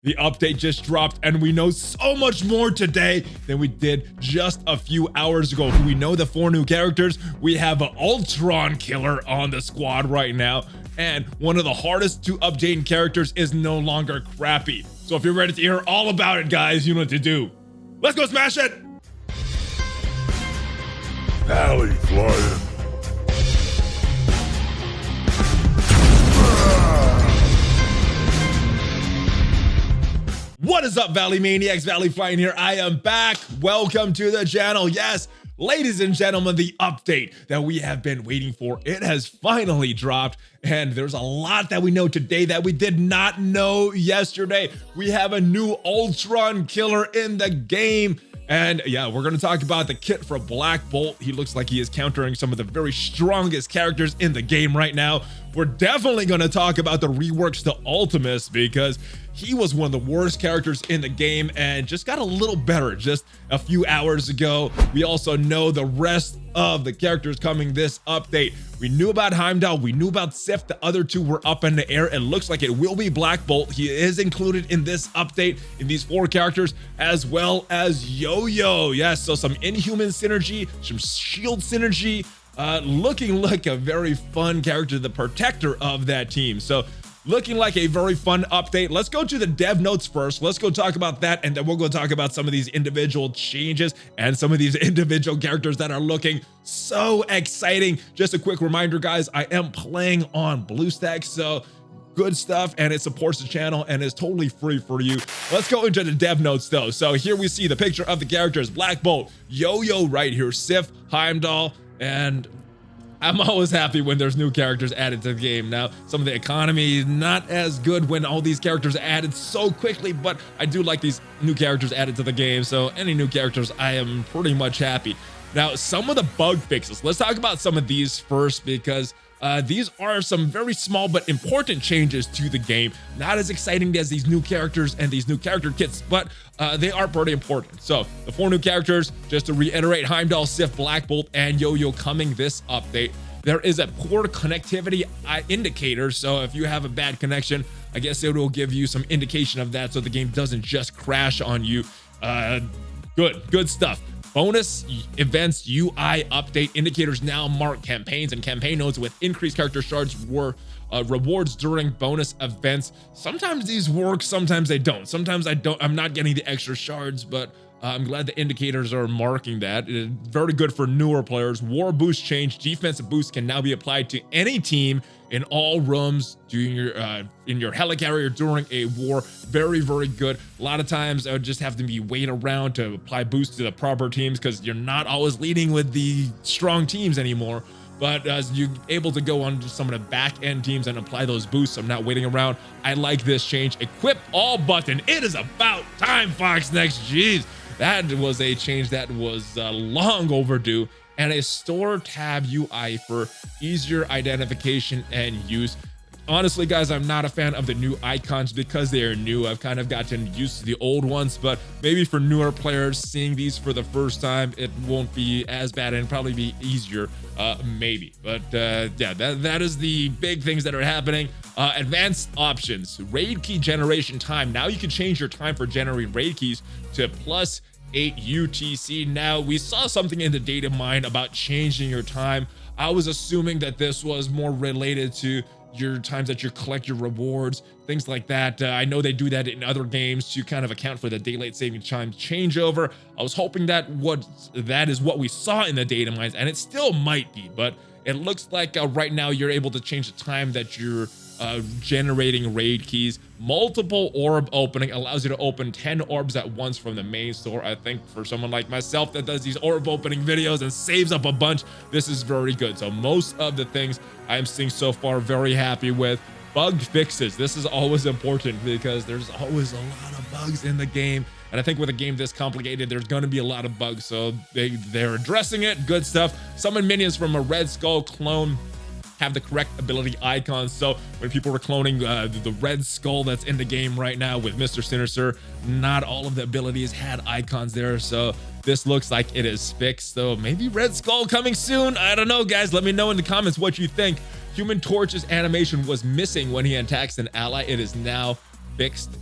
The update just dropped and we know so much more today than we did just a few hours ago. We know the 4 new characters. We have an Ultron killer on the squad right now. And one of the hardest to update characters is no longer crappy. So if you're ready to hear all about it, guys, you know what to do. Let's go smash it! ValleyFlyin. What is up, Valley Maniacs? ValleyFlyin here. I am back. Welcome to the channel. Yes, ladies and gentlemen, the update that we have been waiting for, it has finally dropped. And there's a lot that we know today that we did not know yesterday. We have a new Ultron killer in the game. And yeah, we're going to talk about the kit for Black Bolt. He looks like he is countering some of the very strongest characters in the game right now. We're definitely going to talk about the reworks to Ultimus because he was one of the worst characters in the game and just got a little better just a few hours ago. We also know the rest of the characters coming this update. We knew about Heimdall, we knew about Sif, the other 2 were up in the air. It looks like it will be Black Bolt. He is included in this update in these 4 characters, as well as YoYo. Yes, so some Inhuman synergy, some shield synergy, looking like a very fun character, the protector of that team. So looking like a very fun update. Let's go to the dev notes first. Let's go talk about that, and then we'll go talk about some of these individual changes and some of these individual characters that are looking so exciting. Just a quick reminder, guys, I am playing on BlueStacks, so good stuff, and it supports the channel and is totally free for you. Let's go into the dev notes though. So here we see the picture of the characters: Black Bolt, YoYo right here, Sif, Heimdall, and I'm always happy when there's new characters added to the game. Now, some of the economy is not as good when all these characters are added so quickly, but I do like these new characters added to the game. So any new characters, I am pretty much happy. Now, some of the bug fixes. Let's talk about some of these first because these are some very small but important changes to the game. Not as exciting as these new characters and these new character kits, but they are pretty important. So the 4 new characters, just to reiterate: Heimdall, Sif, Black Bolt, and YoYo coming this update. There is a poor connectivity indicator, so if you have a bad connection, I guess it will give you some indication of that so the game doesn't just crash on you. Good stuff. Bonus events UI update. Indicators now mark campaigns and campaign nodes with increased character shards rewards during bonus events. Sometimes these work, sometimes they don't. Sometimes I'm not getting the extra shards, but I'm glad the indicators are marking that. Very good for newer players. War boost change. Defensive boost can now be applied to any team in all rooms during your in your helicarrier during a war. Very good. A lot of times I would just have to wait around to apply boosts to the proper teams because you're not always leading with the strong teams anymore. But as you're able to go on to some of the back end teams and apply those boosts, I'm not waiting around. I like this change. Equip all button. It is about time, Foxnex. Jeez, that was a change that was long overdue. And a store tab UI for easier identification and use. Honestly, guys, I'm not a fan of the new icons because they are new. I've kind of gotten used to the old ones, but maybe for newer players seeing these for the first time, it won't be as bad and probably be easier, maybe. But yeah, that is the big things that are happening. Advanced options, raid key generation time. Now you can change your time for generating raid keys to +8 UTC. Now, we saw something in the data mine about changing your time. I was assuming that this was more related to your times that you collect your rewards, things like that. I know they do that in other games to kind of account for the daylight saving time changeover. I was hoping that is what we saw in the data mines, and it still might be, but it looks like right now you're able to change the time that you're generating raid keys. Multiple orb opening allows you to open 10 orbs at once from the main store. I think for someone like myself that does these orb opening videos and saves up a bunch, this is very good. So most of the things I'm seeing so far, very happy with. Bug fixes. This is always important because there's always a lot of bugs in the game. And I think with a game this complicated, there's going to be a lot of bugs. So they're addressing it. Good stuff. Summon minions from a Red Skull clone have the correct ability icons. So when people were cloning the Red Skull that's in the game right now with Mr. Sinister, not all of the abilities had icons there. So this looks like it is fixed. So maybe Red Skull coming soon. I don't know, guys. Let me know in the comments what you think. Human Torch's animation was missing when he attacks an ally. It is now fixed.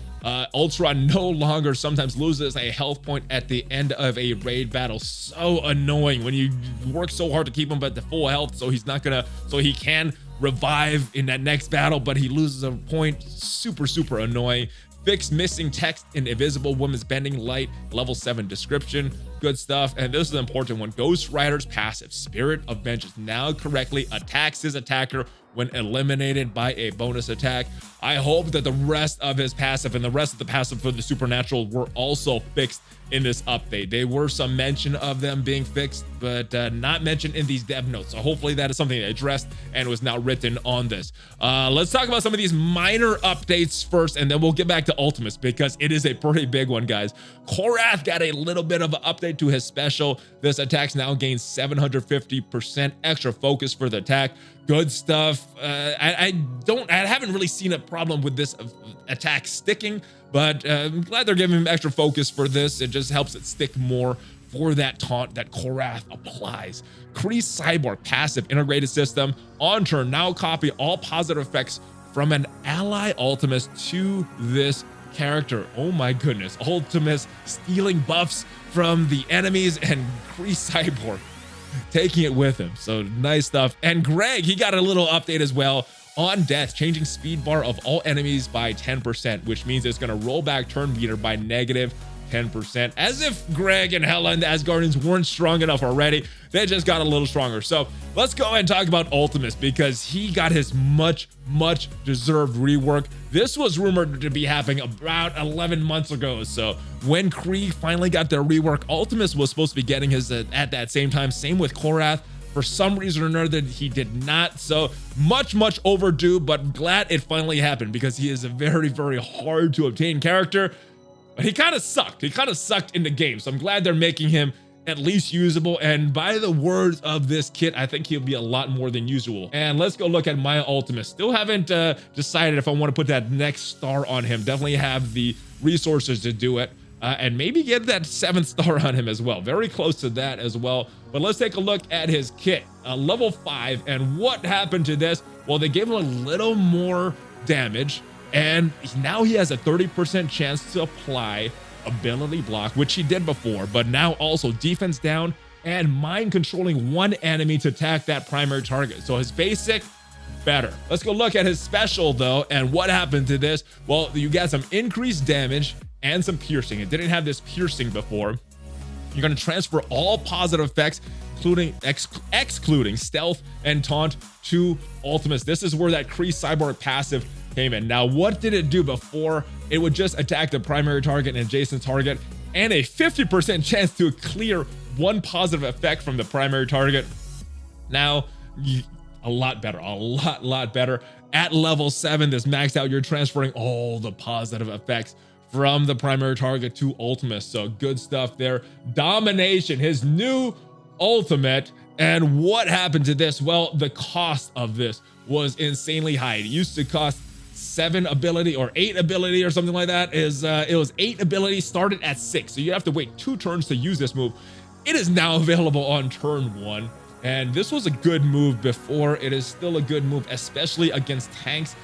Ultron no longer sometimes loses a health point at the end of a raid battle. So annoying when you work so hard to keep him at the full health, so he can revive in that next battle, but he loses a point. Super annoying. Fix missing text in Invisible Woman's Bending Light, level 7 description. Good stuff. And this is an important one. Ghost Rider's passive, Spirit of Vengeance, now correctly attacks his attacker when eliminated by a bonus attack. I hope that the rest of his passive and the rest of the passive for the Supernatural were also fixed in this update. There were some mention of them being fixed, but not mentioned in these dev notes. So hopefully that is something addressed and was now written on this. Let's talk about some of these minor updates first, and then we'll get back to Ultimus because it is a pretty big one, guys. Korath got a little bit of an update to his special. This attack now gains 750% extra focus for the attack. Good stuff. I haven't really seen a problem with this attack sticking, but I'm glad they're giving him extra focus for this. It just helps it stick more for that taunt that Korath applies. Kree Cyborg passive integrated system. On turn, now copy all positive effects from an ally Ultimus to this character. Oh my goodness. Ultimus stealing buffs from the enemies and Kree Cyborg taking it with him. So nice stuff. And Greg, he got a little update as well. On death, changing speed bar of all enemies by 10%, which means it's going to roll back turn meter by negative 10%. As if Greg and Hela and the Asgardians weren't strong enough already. They just got a little stronger. So let's go ahead and talk about Ultimus because he got his much deserved rework. This was rumored to be happening about 11 months ago. So when Kree finally got their rework, Ultimus was supposed to be getting his at that same time. Same with Korath. For some reason or another, he did not. So much overdue, but glad it finally happened because he is a very hard to obtain character. But he kind of sucked. He kind of sucked in the game. So I'm glad they're making him at least usable. And by the words of this kit, I think he'll be a lot more than usual. And let's go look at my Ultimus. Still haven't decided if I want to put that next star on him. Definitely have the resources to do it. And maybe get that 7th star on him as well. Very close to that as well. But let's take a look at his kit. Level 5. And what happened to this? Well, they gave him a little more damage. And now he has a 30% chance to apply ability block, which he did before. But now also defense down and mind controlling one enemy to attack that primary target. So his basic, better. Let's go look at his special though. And what happened to this? Well, you got some increased damage and some piercing. It didn't have this piercing before. You're going to transfer all positive effects, including excluding stealth and taunt, to Ultimus. This is where that Kree Cyborg passive came in. Now, what did it do before? It would just attack the primary target and adjacent target, and a 50% chance to clear one positive effect from the primary target. Now, a lot better, a lot better. At level 7, this maxed out, you're transferring all the positive effects from the primary target to Ultimus. So good stuff there. Domination, his new ultimate. And what happened to this? Well, the cost of this was insanely high. It used to cost 7 ability or 8 ability or something like that. It was 8 ability, started at 6. So you have to wait 2 turns to use this move. It is now available on turn 1. And this was a good move before. It is still a good move, especially against tanks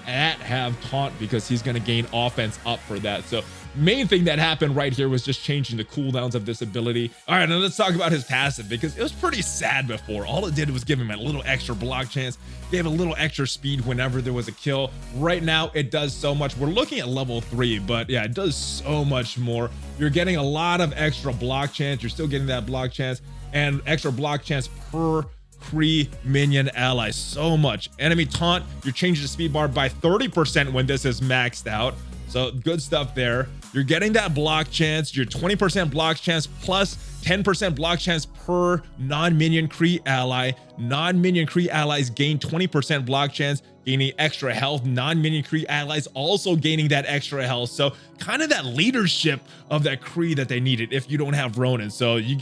that have taunt, because he's going to gain offense up for that. So main thing that happened right here was just changing the cooldowns of this ability. All right, now let's talk about his passive, because it was pretty sad before. All it did was give him a little extra block chance, gave a little extra speed whenever there was a kill. Right now it does so much. We're looking at level 3, but yeah, it does so much more. You're getting a lot of extra block chance. You're still getting that block chance and extra block chance per Kree minion ally. So much enemy taunt. You're changing the speed bar by 30% when this is maxed out. So good stuff there. You're getting that block chance, your 20% block chance plus 10% block chance per non-minion Kree ally. Non-minion Kree allies gain 20% block chance, gaining extra health. Non-minion Kree allies also gaining that extra health. So kind of that leadership of that Kree that they needed if you don't have Ronin. So you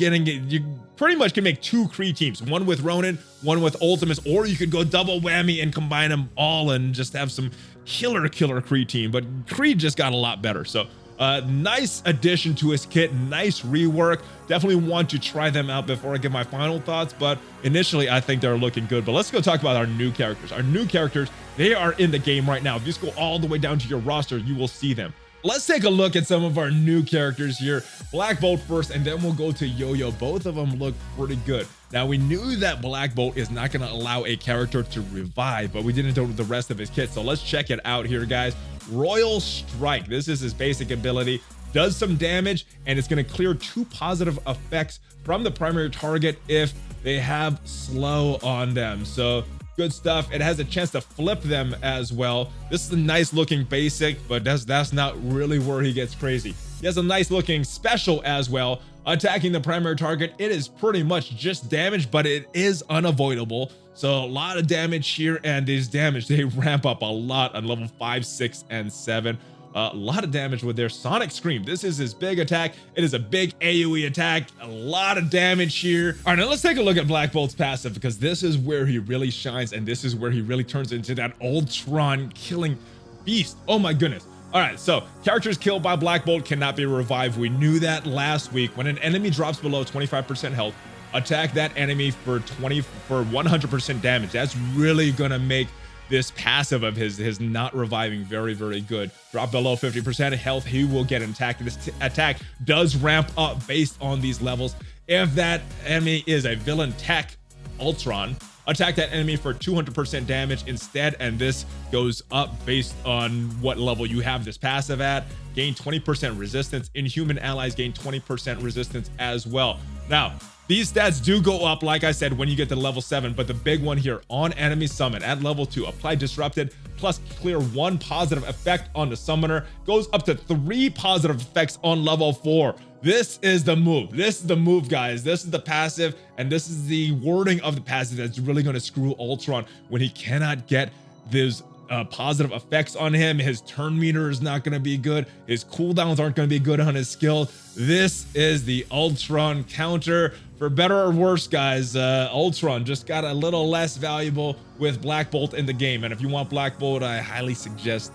pretty much can make 2 Kree teams, one with Ronin, one with Ultimus, or you could go double whammy and combine them all and just have some killer Kree team. But Kree just got a lot better. So nice addition to his kit, nice rework. Definitely want to try them out before I give my final thoughts, but initially I think they're looking good. But let's go talk about our new characters. Our new characters, they are in the game right now. If you just go all the way down to your roster, you will see them. Let's take a look at some of our new characters here. Black Bolt first, and then we'll go to Yo-Yo. Both of them look pretty good. Now, we knew that Black Bolt is not going to allow a character to revive, but we didn't know the rest of his kit. So let's check it out here, guys. Royal Strike. This is his basic ability. Does some damage, and it's going to clear 2 positive effects from the primary target if they have slow on them. So good stuff. It has a chance to flip them as well. This is a nice looking basic, but that's not really where he gets crazy. He has a nice looking special as well. Attacking the primary target, it is pretty much just damage, but it is unavoidable. So a lot of damage here, and these damage, they ramp up a lot on level 5, 6, and 7. A lot of damage with their Sonic Scream. This is his big attack. It is a big AoE attack. A lot of damage here. All right, now let's take a look at Black Bolt's passive, because this is where he really shines, and this is where he really turns into that Ultron killing beast. Oh my goodness. All right, so characters killed by Black Bolt cannot be revived. We knew that last week. When an enemy drops below 25% health, attack that enemy for 100% damage. That's really gonna make this passive of his not reviving very, very good. Drop below 50% health, he will get attacked. This attack does ramp up based on these levels. If that enemy is a villain tech Ultron, attack that enemy for 200% damage instead, and this goes up based on what level you have this passive at. Gain 20% resistance. Inhuman allies gain 20% resistance as well. Now, these stats do go up, like I said, when you get to level 7, but the big one here, on enemy summon at level 2, apply disrupted plus clear 1 positive effect on the summoner, goes up to 3 positive effects on level 4. This is the move. This is the move, guys. This is the passive, and this is the wording of the passive that's really going to screw Ultron when he cannot get those positive effects on him. His turn meter is not going to be good. His cooldowns aren't going to be good on his skill. This is the Ultron counter. For better or worse, guys, Ultron just got a little less valuable with Black Bolt in the game. And if you want Black Bolt, I highly suggest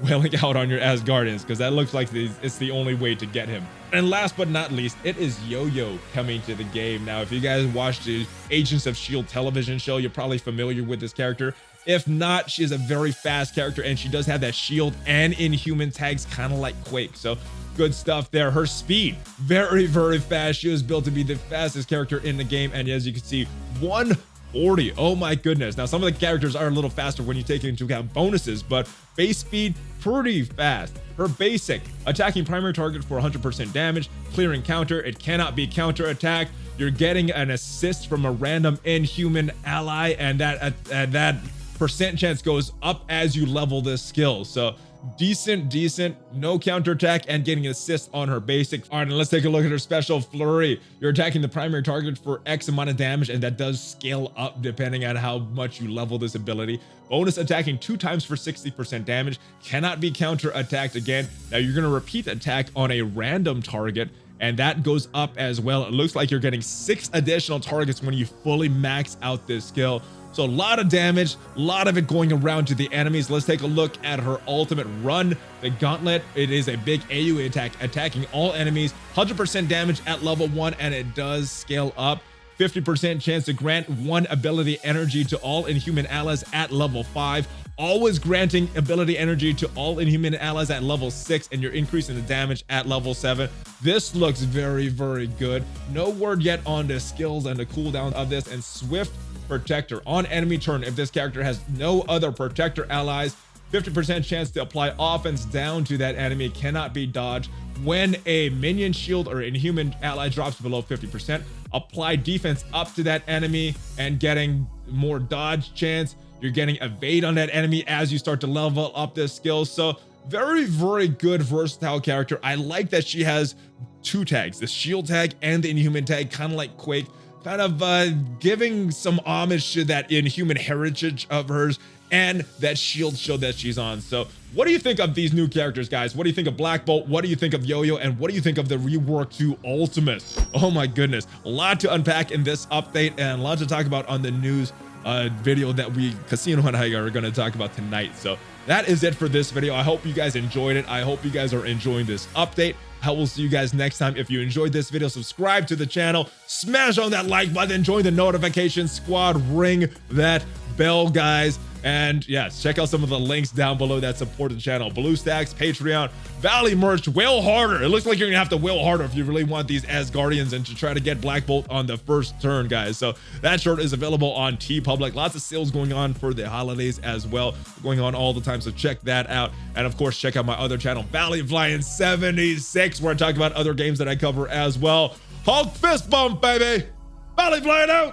wailing out on your Asgardians, because that looks like it's the only way to get him. And last but not least, it is Yo-Yo coming to the game. Now, if you guys watched the Agents of S.H.I.E.L.D. television show, you're probably familiar with this character. If not, she is a very fast character, and she does have that shield and Inhuman tags, kind of like Quake. So good stuff there. Her speed, very, very fast. She was built to be the fastest character in the game, and as you can see, 140. Oh my goodness. Now, some of the characters are a little faster when you take into account bonuses, but base speed, pretty fast. Her basic, attacking primary target for 100% damage, clearing counter. It cannot be counter attacked. You're getting an assist from a random Inhuman ally, and that percent chance goes up as you level this skill. So decent, no counterattack, and getting an assist on her basic. All right, now let's take a look at her special flurry. You're attacking the primary target for X amount of damage, and that does scale up depending on how much you level this ability. Bonus attacking 2 times for 60% damage, cannot be counterattacked again. Now you're going to repeat attack on a random target, and that goes up as well. It looks like you're getting 6 additional targets when you fully max out this skill. So a lot of damage, a lot of it going around to the enemies. Let's take a look at her ultimate run, the Gauntlet. It is a big AoE attack, attacking all enemies, 100% damage at level 1, and it does scale up. 50% chance to grant 1 ability energy to all Inhuman allies at level 5. Always granting ability energy to all Inhuman allies at level 6, and you're increasing the damage at level 7. This looks very, very good. No word yet on the skills and the cooldown of this. And Swift Protector on enemy turn. If this character has no other protector allies, 50% chance to apply offense down to that enemy, cannot be dodged. When a minion shield or Inhuman ally drops below 50%, apply defense up to that enemy and getting more dodge chance. You're getting evade on that enemy as you start to level up this skill. So very, very good versatile character. I like that she has 2 tags, the shield tag and the Inhuman tag, kind of like Quake, kind of giving some homage to that Inhuman heritage of hers and that shield show that she's on. So what do you think of these new characters, guys? What do you think of Black Bolt? What do you think of Yo-Yo? And what do you think of the rework to Ultimus? Oh my goodness, a lot to unpack in this update and a lot to talk about on the news video that Casino and I are going to talk about tonight. So that is it for this video. I hope you guys enjoyed it. I hope you guys are enjoying this update. I will see you guys next time. If you enjoyed this video, subscribe to the channel, smash on that like button, join the notification squad, ring that bell, guys. And yes, check out some of the links down below that support the channel. BlueStacks, Patreon, Valley merch, will harder. It looks like you're gonna have to will harder if you really want these Asgardians and to try to get Black Bolt on the first turn, guys. So that shirt is available on TeePublic. Lots of sales going on for the holidays as well, going on all the time. So check that out. And of course, check out my other channel, ValleyFlyin 76, where I talk about other games that I cover as well. Hulk fist bump, baby. ValleyFlyin out.